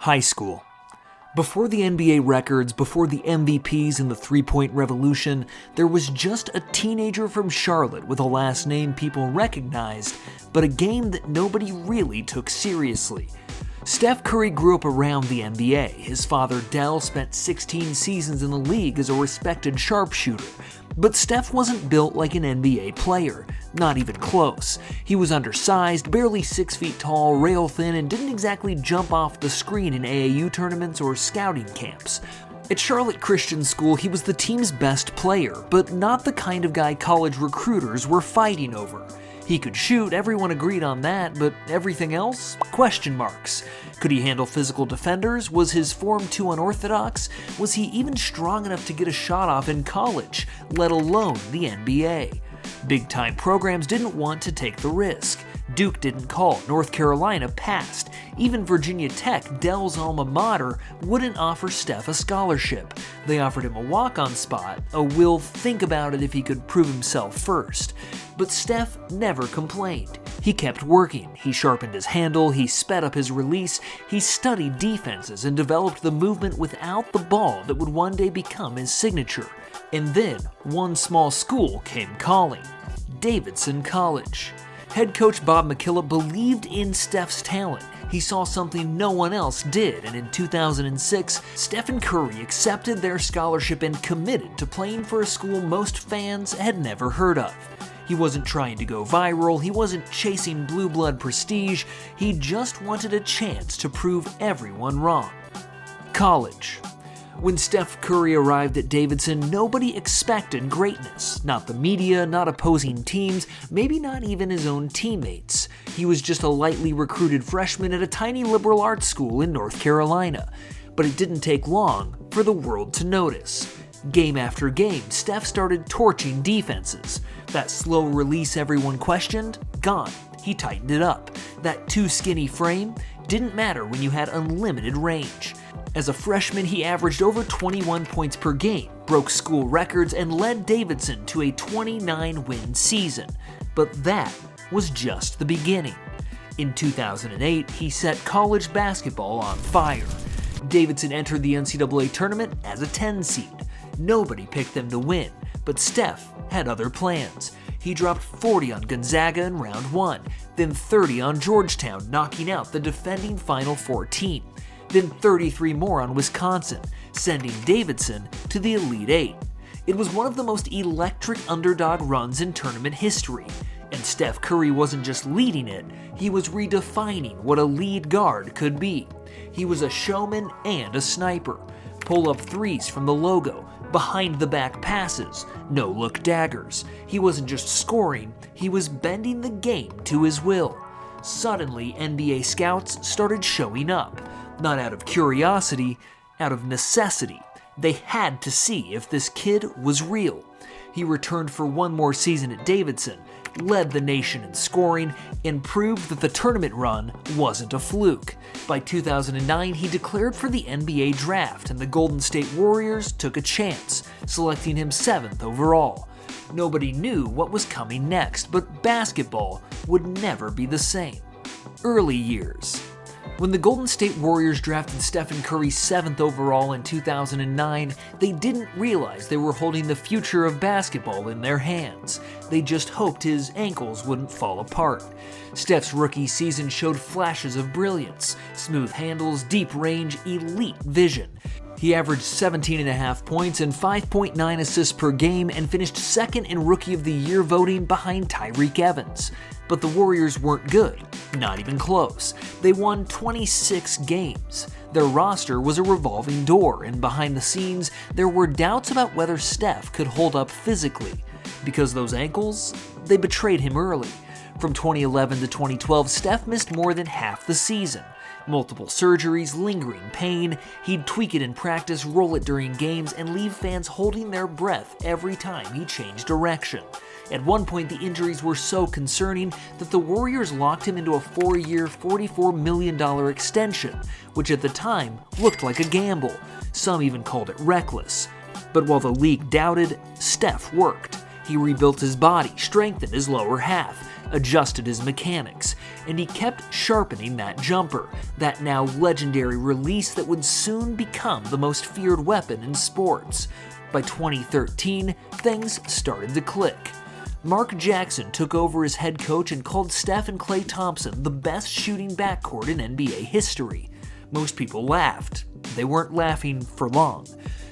High school. Before the NBA records, before the MVPs and the three-point revolution, there was just a teenager from Charlotte with a last name people recognized, but a game that nobody really took seriously. Steph Curry grew up around the NBA. His father, Dell, spent 16 seasons in the league as a respected sharpshooter. But Steph wasn't built like an NBA player. Not even close. He was undersized, barely 6 feet tall, rail thin, and didn't exactly jump off the screen in AAU tournaments or scouting camps. At Charlotte Christian School, he was the team's best player, but not the kind of guy college recruiters were fighting over. He could shoot, everyone agreed on that, but everything else? Question marks. Could he handle physical defenders? Was his form too unorthodox? Was he even strong enough to get a shot off in college, let alone the NBA? Big-time programs didn't want to take the risk. Duke didn't call, North Carolina passed. Even Virginia Tech, Dell's alma mater, wouldn't offer Steph a scholarship. They offered him a walk-on spot, a we'll think about it if he could prove himself first. But Steph never complained. He kept working, he sharpened his handle, he sped up his release, he studied defenses and developed the movement without the ball that would one day become his signature. And then, one small school came calling, Davidson College. Head coach Bob McKillop believed in Steph's talent. He saw something no one else did, and in 2006, Steph and Curry accepted their scholarship and committed to playing for a school most fans had never heard of. He wasn't trying to go viral, he wasn't chasing blue blood prestige, he just wanted a chance to prove everyone wrong. College. When Steph Curry arrived at Davidson, nobody expected greatness. Not the media, not opposing teams, maybe not even his own teammates. He was just a lightly recruited freshman at a tiny liberal arts school in North Carolina. But it didn't take long for the world to notice. Game after game, Steph started torching defenses. That slow release everyone questioned? Gone. He tightened it up. That too skinny frame? Didn't matter when you had unlimited range. As a freshman, he averaged over 21 points per game, broke school records, and led Davidson to a 29-win season. But that was just the beginning. In 2008, he set college basketball on fire. Davidson entered the NCAA tournament as a 10 seed. Nobody picked them to win, but Steph had other plans. He dropped 40 on Gonzaga in round 1, then 30 on Georgetown, knocking out the defending Final Four team. Then 33 more on Wisconsin, sending Davidson to the Elite Eight. It was one of the most electric underdog runs in tournament history, and Steph Curry wasn't just leading it, he was redefining what a lead guard could be. He was a showman and a sniper. Pull-up threes from the logo, behind-the-back passes, no-look daggers. He wasn't just scoring, he was bending the game to his will. Suddenly, NBA scouts started showing up. Not out of curiosity, out of necessity. They had to see if this kid was real. He returned for one more season at Davidson, led the nation in scoring, and proved that the tournament run wasn't a fluke. By 2009, he declared for the NBA draft, and the Golden State Warriors took a chance, selecting him 7th overall. Nobody knew what was coming next, but basketball would never be the same. Early years. When the Golden State Warriors drafted Stephen Curry 7th overall in 2009, they didn't realize they were holding the future of basketball in their hands. They just hoped his ankles wouldn't fall apart. Steph's rookie season showed flashes of brilliance, smooth handles, deep range, elite vision. He averaged 17.5 points and 5.9 assists per game and finished second in Rookie of the Year voting behind Tyreek Evans. But the Warriors weren't good, not even close. They won 26 games. Their roster was a revolving door, and behind the scenes, there were doubts about whether Steph could hold up physically. Because those ankles, they betrayed him early. From 2011 to 2012, Steph missed more than half the season. Multiple surgeries, lingering pain, he'd tweak it in practice, roll it during games, and leave fans holding their breath every time he changed direction. At one point, the injuries were so concerning that the Warriors locked him into a 4-year, $44 million extension, which at the time looked like a gamble. Some even called it reckless. But while the league doubted, Steph worked. He rebuilt his body, strengthened his lower half, adjusted his mechanics, and he kept sharpening that jumper, that now legendary release that would soon become the most feared weapon in sports. By 2013, things started to click. Mark Jackson took over as head coach and called Steph and Klay Thompson the best shooting backcourt in NBA history. Most people laughed. They weren't laughing for long.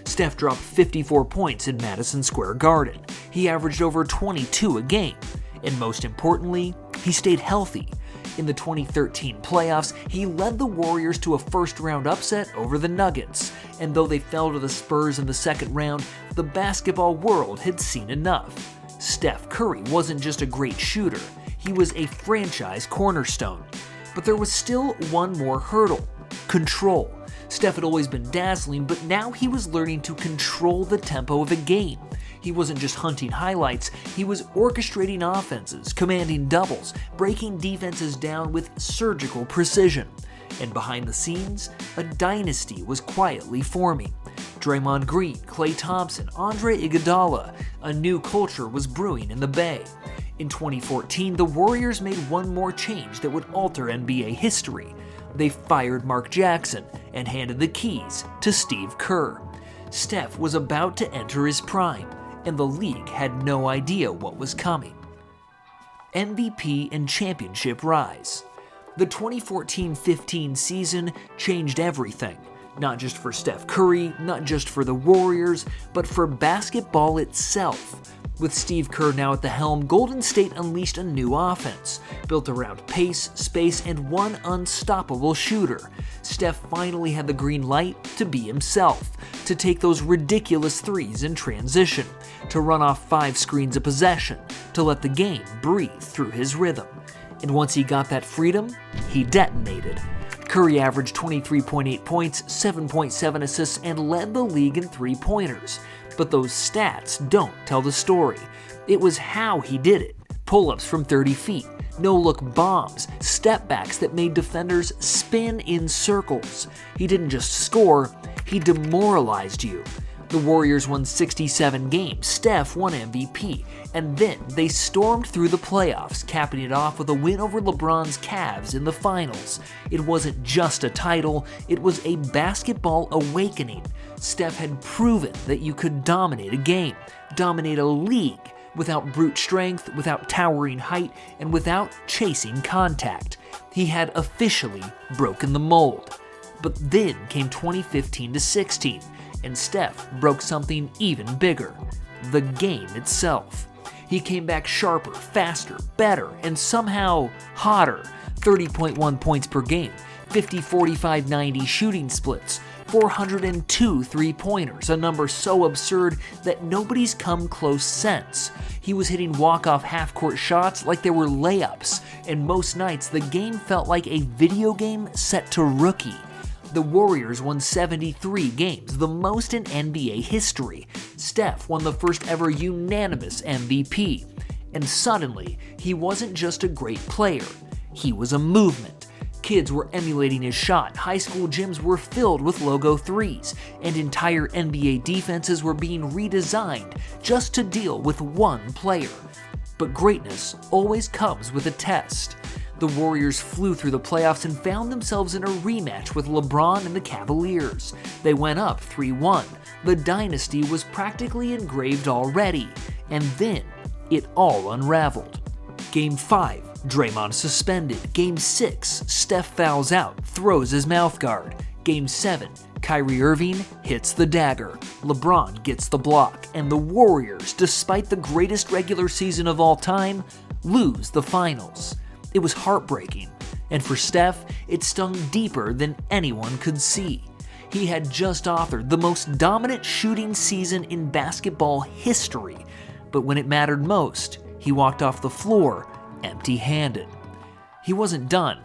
Steph dropped 54 points in Madison Square Garden. He averaged over 22 a game. And most importantly, he stayed healthy. In the 2013 playoffs, he led the Warriors to a first-round upset over the Nuggets. And though they fell to the Spurs in the second round, the basketball world had seen enough. Steph Curry wasn't just a great shooter, he was a franchise cornerstone. But there was still one more hurdle: control. Steph had always been dazzling, but now he was learning to control the tempo of a game. He wasn't just hunting highlights, he was orchestrating offenses, commanding doubles, breaking defenses down with surgical precision. And behind the scenes, a dynasty was quietly forming. Draymond Green, Klay Thompson, Andre Iguodala. A new culture was brewing in the Bay. In 2014, the Warriors made one more change that would alter NBA history. They fired Mark Jackson and handed the keys to Steve Kerr. Steph was about to enter his prime, and the league had no idea what was coming. MVP and championship rise. The 2014-15 season changed everything. Not just for Steph Curry, not just for the Warriors, but for basketball itself. With Steve Kerr now at the helm, Golden State unleashed a new offense, built around pace, space, and one unstoppable shooter. Steph finally had the green light to be himself, to take those ridiculous threes in transition, to run off 5 screens a possession, to let the game breathe through his rhythm. And once he got that freedom, he detonated. Curry averaged 23.8 points, 7.7 assists, and led the league in three-pointers. But those stats don't tell the story. It was how he did it. Pull-ups from 30 feet, no-look bombs, step-backs that made defenders spin in circles. He didn't just score, he demoralized you. The Warriors won 67 games, Steph won MVP, and then they stormed through the playoffs, capping it off with a win over LeBron's Cavs in the finals. It wasn't just a title, it was a basketball awakening. Steph had proven that you could dominate a game, dominate a league, without brute strength, without towering height, and without chasing contact. He had officially broken the mold. But then came 2015-16. And Steph broke something even bigger: the game itself. He came back sharper, faster, better, and somehow hotter. 30.1 points per game, 50-45-90 shooting splits, 402 three-pointers, a number so absurd that nobody's come close since. He was hitting walk-off half-court shots like they were layups, and most nights the game felt like a video game set to rookie. The Warriors won 73 games, the most in NBA history. Steph won the first ever unanimous MVP. And suddenly, he wasn't just a great player, he was a movement. Kids were emulating his shot, high school gyms were filled with logo threes, and entire NBA defenses were being redesigned just to deal with one player. But greatness always comes with a test. The Warriors flew through the playoffs and found themselves in a rematch with LeBron and the Cavaliers. They went up 3-1. The dynasty was practically engraved already. And then, it all unraveled. Game 5, Draymond suspended. Game 6, Steph fouls out, throws his mouthguard. Game 7, Kyrie Irving hits the dagger. LeBron gets the block. And the Warriors, despite the greatest regular season of all time, lose the finals. It was heartbreaking, and for Steph, it stung deeper than anyone could see. He had just authored the most dominant shooting season in basketball history, but when it mattered most, he walked off the floor empty-handed. He wasn't done,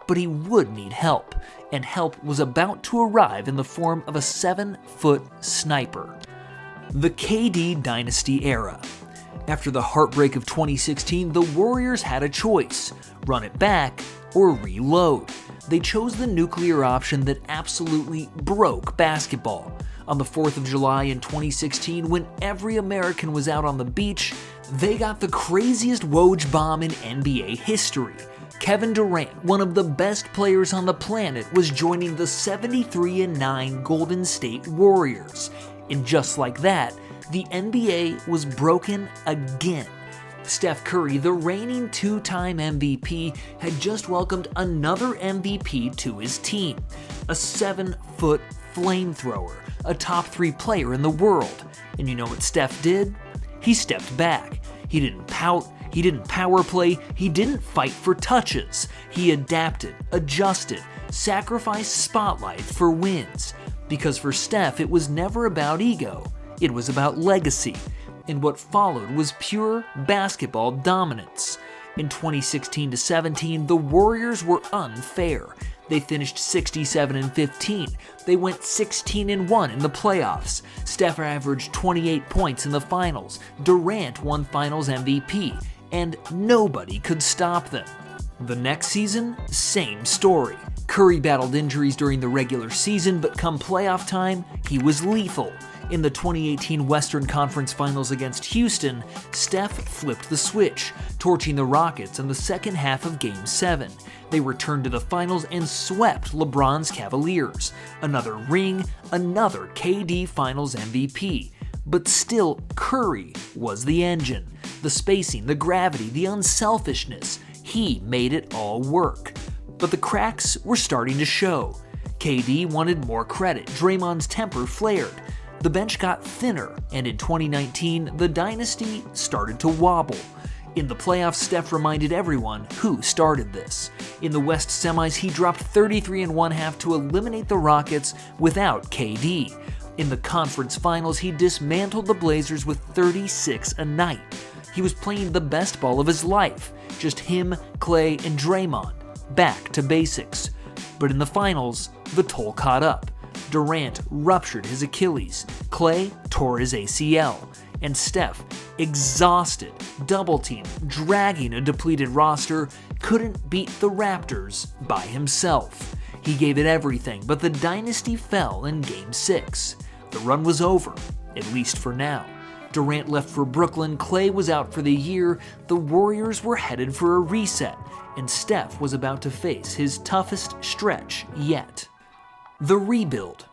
but he would need help, and help was about to arrive in the form of a 7-foot sniper. The KD Dynasty era. After the heartbreak of 2016, the Warriors had a choice: run it back or reload. They chose the nuclear option that absolutely broke basketball. On the 4th of July in 2016, when every American was out on the beach, They got the craziest Woj bomb in NBA history. Kevin Durant, one of the best players on the planet, was joining the 73-9 Golden State Warriors. And just like that, the NBA was broken again. Steph Curry, the reigning two-time MVP, had just welcomed another MVP to his team, a 7-foot flamethrower, a top 3 player in the world. And you know what Steph did? He stepped back. He didn't pout, he didn't power play, he didn't fight for touches. He adapted, adjusted, sacrificed spotlight for wins. Because for Steph, it was never about ego, it was about legacy. And what followed was pure basketball dominance. In 2016-17, the Warriors were unfair. They finished 67-15. They went 16-1 in the playoffs. Steph averaged 28 points in the finals. Durant won Finals MVP, and nobody could stop them. The next season, same story. Curry battled injuries during the regular season, but come playoff time, he was lethal. In the 2018 Western Conference Finals against Houston, Steph flipped the switch, torching the Rockets in the second half of Game 7. They returned to the finals and swept LeBron's Cavaliers. Another ring, another KD Finals MVP. But still, Curry was the engine. The spacing, the gravity, the unselfishness. He made it all work. But the cracks were starting to show. KD wanted more credit. Draymond's temper flared. The bench got thinner, and in 2019, the dynasty started to wobble. In the playoffs, Steph reminded everyone who started this. In the West semis, he dropped 33 1/2 to eliminate the Rockets without KD. In the conference finals, he dismantled the Blazers with 36 a night. He was playing the best ball of his life, just him, Clay, and Draymond, back to basics. But in the finals, the toll caught up. Durant ruptured his Achilles, Clay tore his ACL, and Steph, exhausted, double-teamed, dragging a depleted roster, couldn't beat the Raptors by himself. He gave it everything, but the dynasty fell in Game 6. The run was over, at least for now. Durant left for Brooklyn, Clay was out for the year, the Warriors were headed for a reset, and Steph was about to face his toughest stretch yet. The rebuild.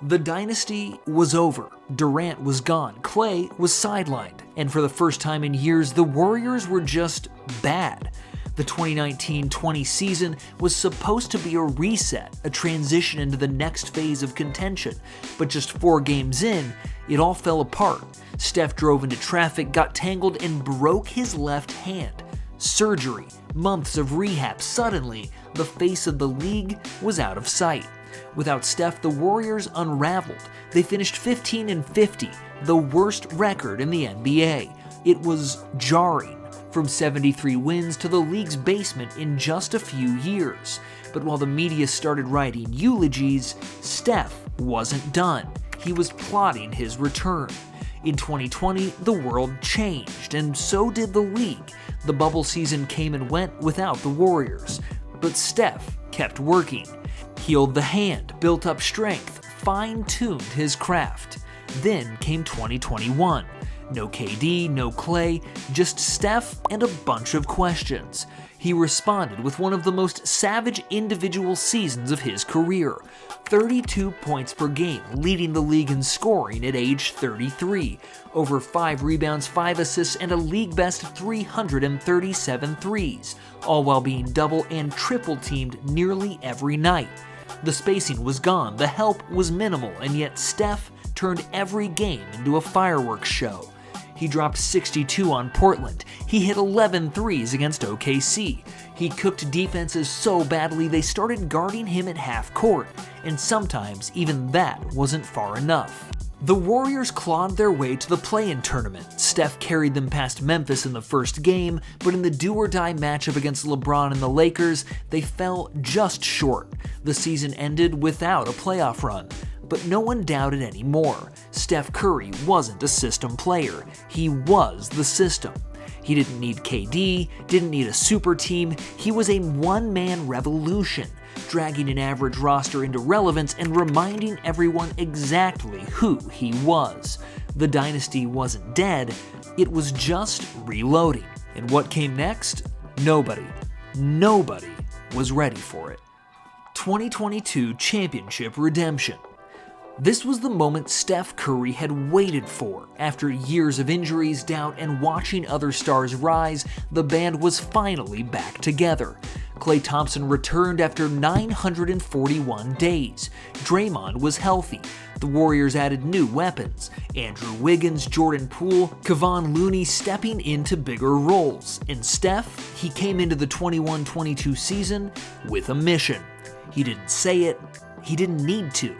The dynasty was over. Durant was gone. Clay was sidelined. And for the first time in years, the Warriors were just bad. The 2019-20 season was supposed to be a reset, a transition into the next phase of contention. But just 4 games in, it all fell apart. Steph drove into traffic, got tangled, and broke his left hand. Surgery, months of rehab. Suddenly, the face of the league was out of sight. Without Steph, the Warriors unraveled. They finished 15-50, the worst record in the NBA. It was jarring, from 73 wins to the league's basement in just a few years. But while the media started writing eulogies, Steph wasn't done. He was plotting his return. In 2020, the world changed, and so did the league. The bubble season came and went without the Warriors. But Steph kept working. Healed the hand, built up strength, fine-tuned his craft. Then came 2021. No KD, no Clay, just Steph and a bunch of questions. He responded with one of the most savage individual seasons of his career. 32 points per game, leading the league in scoring at age 33. Over 5 rebounds, 5 assists, and a league-best 337 threes, all while being double and triple-teamed nearly every night. The spacing was gone, the help was minimal, and yet Steph turned every game into a fireworks show. He dropped 62 on Portland. He hit 11 threes against OKC. He cooked defenses so badly they started guarding him at half court, and sometimes even that wasn't far enough. The Warriors clawed their way to the play-in tournament. Steph carried them past Memphis in the first game, but in the do-or-die matchup against LeBron and the Lakers, they fell just short. The season ended without a playoff run. But no one doubted anymore. Steph Curry wasn't a system player. He was the system. He didn't need KD, didn't need a super team. He was a one-man revolution, dragging an average roster into relevance and reminding everyone exactly who he was. The dynasty wasn't dead, it was just reloading. And what came next? Nobody was ready for it. 2022 Championship Redemption. This was the moment Steph Curry had waited for. After years of injuries, doubt, and watching other stars rise, the band was finally back together. Klay Thompson returned after 941 days. Draymond was healthy. The Warriors added new weapons. Andrew Wiggins, Jordan Poole, Kevon Looney stepping into bigger roles. And Steph, he came into the 21-22 season with a mission. He didn't say it, he didn't need to.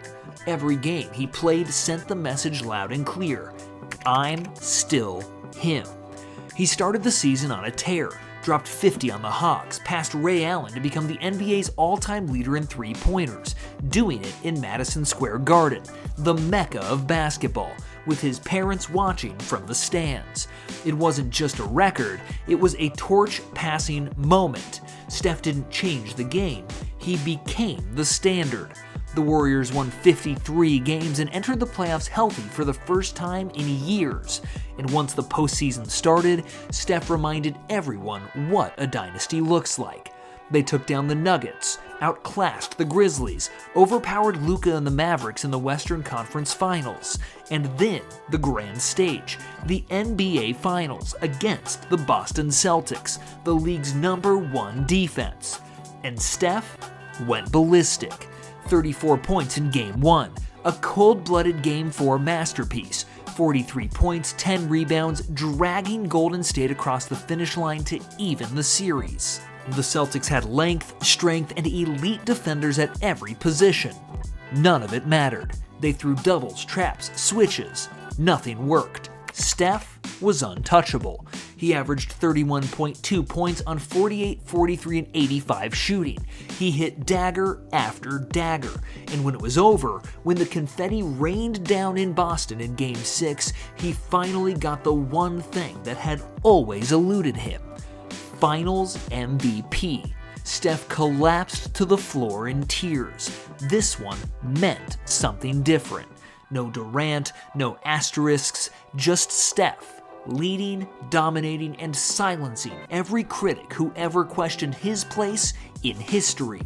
Every game he played sent the message loud and clear: I'm still him. He started the season on a tear, dropped 50 on the Hawks, passed Ray Allen to become the NBA's all-time leader in three-pointers, doing it in Madison Square Garden, the mecca of basketball, with his parents watching from the stands. It wasn't just a record, it was a torch-passing moment. Steph didn't change the game, he became the standard. The Warriors won 53 games and entered the playoffs healthy for the first time in years. And once the postseason started, Steph reminded everyone what a dynasty looks like. They took down the Nuggets, outclassed the Grizzlies, overpowered Luka and the Mavericks in the Western Conference Finals, and then the grand stage, the NBA Finals against the Boston Celtics, the league's #1 defense. And Steph went ballistic. 34 points in Game 1, a cold-blooded Game 4 masterpiece, 43 points, 10 rebounds, dragging Golden State across the finish line to even the series. The Celtics had length, strength, and elite defenders at every position. None of it mattered. They threw doubles, traps, switches. Nothing worked. Steph was untouchable. He averaged 31.2 points on 48, 43, and 85 shooting. He hit dagger after dagger. And when it was over, when the confetti rained down in Boston in Game 6, he finally got the one thing that had always eluded him: Finals MVP. Steph collapsed to the floor in tears. This one meant something different. No Durant, no asterisks, just Steph, leading, dominating, and silencing every critic who ever questioned his place in history.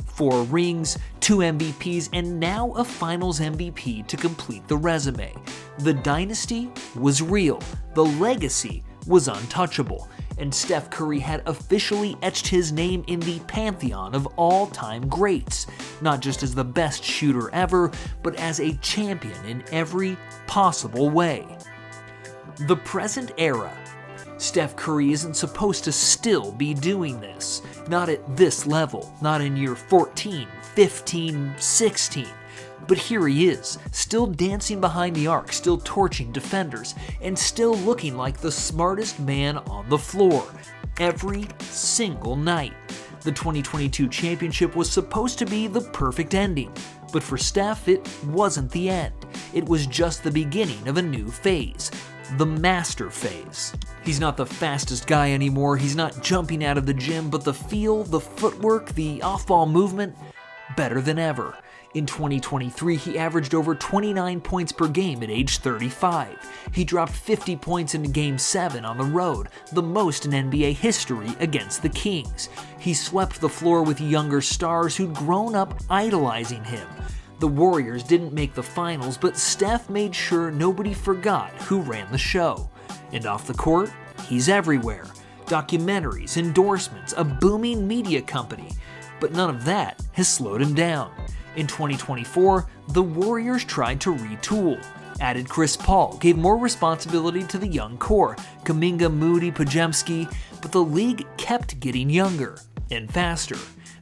4 rings, 2 MVPs, and now a Finals MVP to complete the resume. The dynasty was real, the legacy was untouchable, and Steph Curry had officially etched his name in the pantheon of all-time greats, not just as the best shooter ever, but as a champion in every possible way. The present era. Steph Curry isn't supposed to still be doing this. Not at this level, not in year 14, 15, 16. But here he is, still dancing behind the arc, still torching defenders, and still looking like the smartest man on the floor, every single night. The 2022 championship was supposed to be the perfect ending, but for Steph, it wasn't the end. It was just the beginning of a new phase, the master phase. He's not the fastest guy anymore, he's not jumping out of the gym, but the feel, the footwork, the off-ball movement, better than ever. In 2023, he averaged over 29 points per game at age 35. He dropped 50 points in Game 7 on the road, the most in NBA history against the Kings. He swept the floor with younger stars who'd grown up idolizing him. The Warriors didn't make the finals, but Steph made sure nobody forgot who ran the show. And off the court, he's everywhere. Documentaries, endorsements, a booming media company. But none of that has slowed him down. In 2024, the Warriors tried to retool, added Chris Paul, gave more responsibility to the young core, Kuminga, Moody, Podziemski, but the league kept getting younger and faster.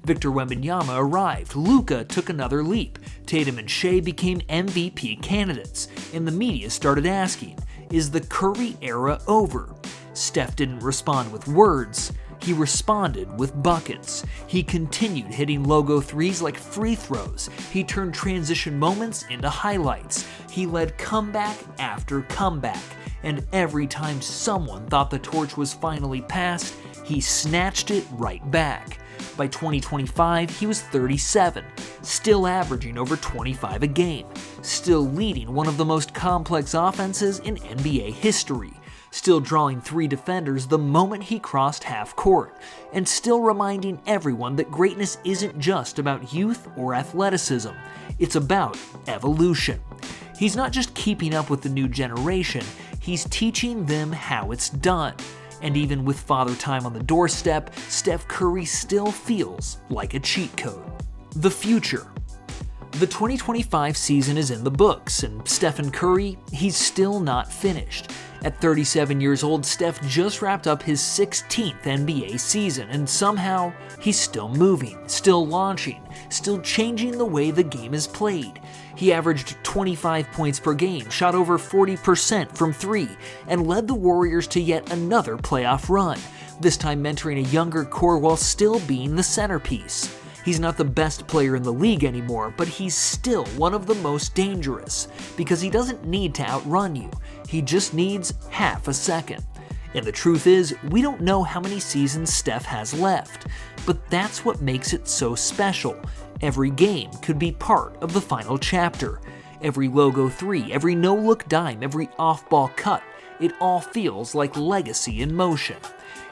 Victor Wembanyama arrived, Luka took another leap, Tatum and Shea became MVP candidates, and the media started asking, is the Curry era over? Steph didn't respond with words. He responded with buckets. He continued hitting logo threes like free throws. He turned transition moments into highlights. He led comeback after comeback. And every time someone thought the torch was finally passed, he snatched it right back. By 2025, he was 37, still averaging over 25 a game, still leading one of the most complex offenses in NBA history, still drawing 3 defenders the moment he crossed half court, and still reminding everyone that greatness isn't just about youth or athleticism, it's about evolution. He's not just keeping up with the new generation, he's teaching them how it's done. And even with Father Time on the doorstep, Steph Curry still feels like a cheat code. The future. The 2025 season is in the books, and Stephen Curry, he's still not finished. At 37 years old, Steph just wrapped up his 16th NBA season, and somehow he's still moving, still launching, still changing the way the game is played. He averaged 25 points per game, shot over 40% from 3, and led the Warriors to yet another playoff run, this time mentoring a younger core while still being the centerpiece. He's not the best player in the league anymore, but he's still one of the most dangerous, because he doesn't need to outrun you, he just needs half a second. And the truth is, we don't know how many seasons Steph has left, but that's what makes it so special. Every game could be part of the final chapter. Every logo 3, every no-look dime, every off-ball cut, it all feels like legacy in motion.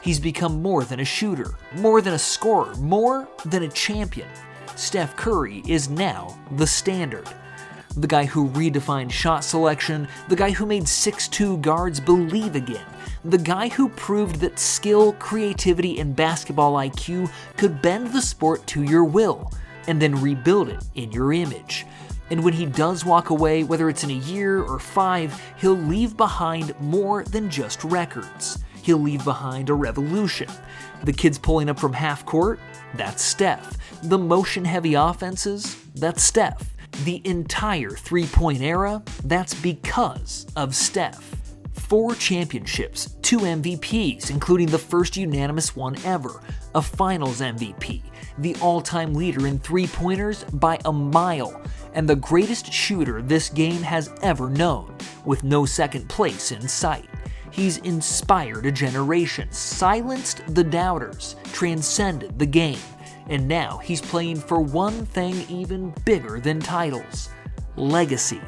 He's become more than a shooter, more than a scorer, more than a champion. Steph Curry is now the standard. The guy who redefined shot selection, the guy who made 6'2" guards believe again, the guy who proved that skill, creativity, and basketball IQ could bend the sport to your will, and then rebuild it in your image. And when he does walk away, whether it's in a year or 5, he'll leave behind more than just records. He'll leave behind a revolution. The kids pulling up from half court, that's Steph. The motion-heavy offenses, that's Steph. The entire three-point era, that's because of Steph. 4 championships, 2 MVPs, including the first unanimous one ever, a Finals MVP, the all-time leader in three-pointers by a mile, and the greatest shooter this game has ever known, with no second place in sight. He's inspired a generation, silenced the doubters, transcended the game, and now he's playing for one thing even bigger than titles: legacy.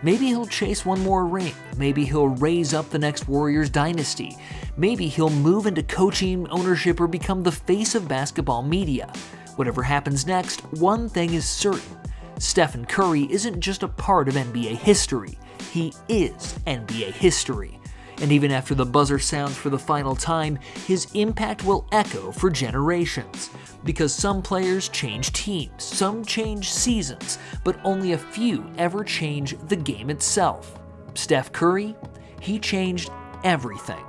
Maybe he'll chase one more ring, maybe he'll raise up the next Warriors dynasty, maybe he'll move into coaching, ownership, or become the face of basketball media. Whatever happens next, one thing is certain: Stephen Curry isn't just a part of NBA history, he is NBA history. And even after the buzzer sounds for the final time, his impact will echo for generations. Because some players change teams, some change seasons, but only a few ever change the game itself. Steph Curry, he changed everything.